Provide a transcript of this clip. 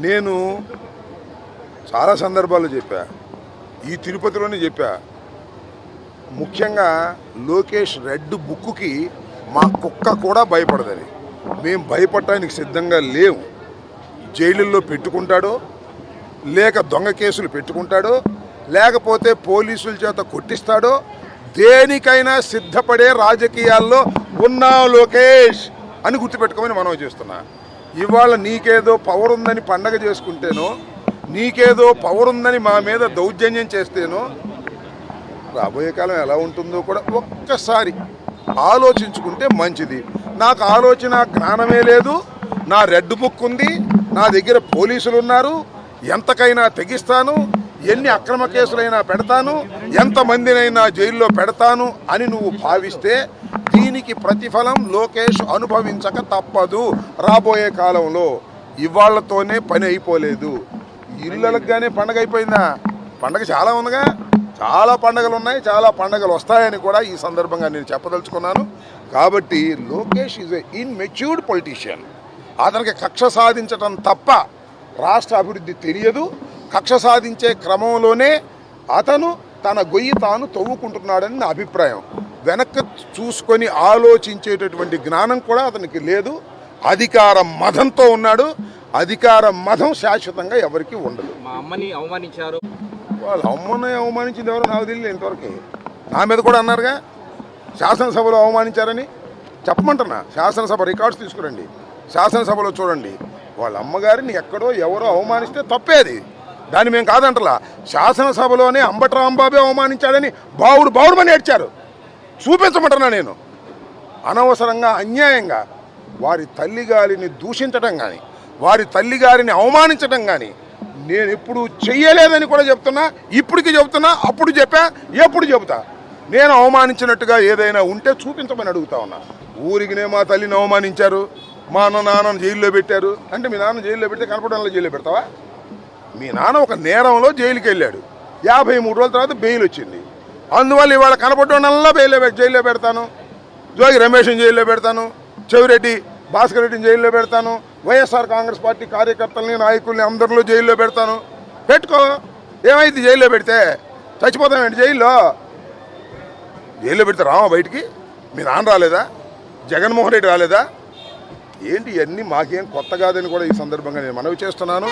నేను చాలా సందర్భాల్లో చెప్పా, ఈ తిరుపతిలోనే చెప్పా. ముఖ్యంగా లోకేష్ రెడ్ బుక్కి మా కుక్క కూడా భయపడదని. మేము భయపడటానికి సిద్ధంగా లేవు. జైలుల్లో పెట్టుకుంటాడో, లేక దొంగ కేసులు పెట్టుకుంటాడో, లేకపోతే పోలీసుల చేత కొట్టిస్తాడో, దేనికైనా సిద్ధపడే రాజకీయాల్లో ఉన్నా లోకేష్ అని గుర్తుపెట్టుకోమని మనం చేస్తున్నా. ఇవాళ నీకేదో పవర్ ఉందని పండగ చేసుకుంటేనో, నీకేదో పవర్ ఉందని మా మీద దౌర్జన్యం చేస్తేనో, రాబోయే కాలం ఎలా ఉంటుందో కూడా ఒక్కసారి ఆలోచించుకుంటే మంచిది. నాకు ఆలోచన జ్ఞానమే లేదు. నా రెడ్ బుక్ ఉంది, నా దగ్గర పోలీసులు ఉన్నారు, ఎంతకైనా తెగిస్తాను, ఎన్ని అక్రమ కేసులైనా పెడతాను, ఎంతమందినైనా జైల్లో పెడతాను అని నువ్వు భావిస్తే దీనికి ప్రతిఫలం లోకేష్ అనుభవించక తప్పదు రాబోయే కాలంలో. ఇవాళ్లతోనే పని అయిపోలేదు. ఇళ్ళగానే పండగ అయిపోయిందా? పండగ చాలా ఉందిగా, చాలా పండగలు ఉన్నాయి, చాలా పండగలు వస్తాయని కూడా ఈ సందర్భంగా నేను చెప్పదలుచుకున్నాను. కాబట్టి Lokesh is a immatured politician. అతనికి కక్ష సాధించటం తప్ప రాష్ట్ర అభివృద్ధి తెలియదు. కక్ష సాధించే క్రమంలోనే అతను తన గొయ్యి తాను తవ్వుకుంటున్నాడని నా అభిప్రాయం. వెనక్కి చూసుకొని ఆలోచించేటటువంటి జ్ఞానం కూడా అతనికి లేదు. అధికార మదంతో ఉన్నాడు. అధికార మదం శాశ్వతంగా ఎవరికి ఉండదు. మా అమ్మని అవమానించారు. వాళ్ళ అమ్మని అవమానించింది ఎవరో నాకు తెలియదు ఇంతవరకు. నా మీద కూడా అన్నారుగా శాసనసభలో అవమానించారని. చెప్పమంటున్నా, శాసనసభ రికార్డ్స్ తీసుకురండి, శాసనసభలో చూడండి. వాళ్ళ అమ్మగారిని ఎక్కడో ఎవరో అవమానిస్తే తప్పేది, దాన్ని మేము కాదంటలా. శాసనసభలోనే అంబటి రాంబాబే అవమానించాడని బావుడు ఏడ్చారు. చూపించమంటున్నా నేను. అనవసరంగా అన్యాయంగా వారి తల్లిగారిని దూషించడం కానీ, వారి తల్లిగారిని అవమానించడం కానీ నేను ఎప్పుడు చెయ్యలేదని కూడా చెప్తున్నా. ఇప్పటికి చెబుతున్నా, అప్పుడు చెప్పా, ఎప్పుడు చెబుతా. నేను అవమానించినట్టుగా ఏదైనా ఉంటే చూపించమని అడుగుతా ఉన్నా. ఊరికినే మా తల్లిని అవమానించారు, మా నాన్నను జైల్లో పెట్టారు అంటే మీ నాన్న జైల్లో పెడితే కనపడంలో జైల్లో పెడతావా? మీ నాన్న ఒక నేరంలో జైలుకి వెళ్ళాడు. 53 రోజుల తర్వాత బెయిల్ వచ్చింది. అందువల్ల ఇవాళ కనపడడంలో జైల్లో పెడతాను, జోగి రమేష్ని జైల్లో పెడతాను, చెవిరెడ్డి భాస్కర్ రెడ్డిని జైల్లో పెడతాను, వైఎస్ఆర్ కాంగ్రెస్ పార్టీ కార్యకర్తల్ని నాయకుల్ని అందరిలో జైల్లో పెడతాను. పెట్టుకో, ఏమైంది? జైల్లో పెడితే చచ్చిపోతామేంటి? జైల్లో పెడితే రామా బయటికి? మీ నాన్న రాలేదా? జగన్మోహన్ రెడ్డి రాలేదా? ఏంటి ఇవన్నీ మాకేం కొత్త కాదని కూడా ఈ సందర్భంగా నేను మనవి చేస్తున్నాను.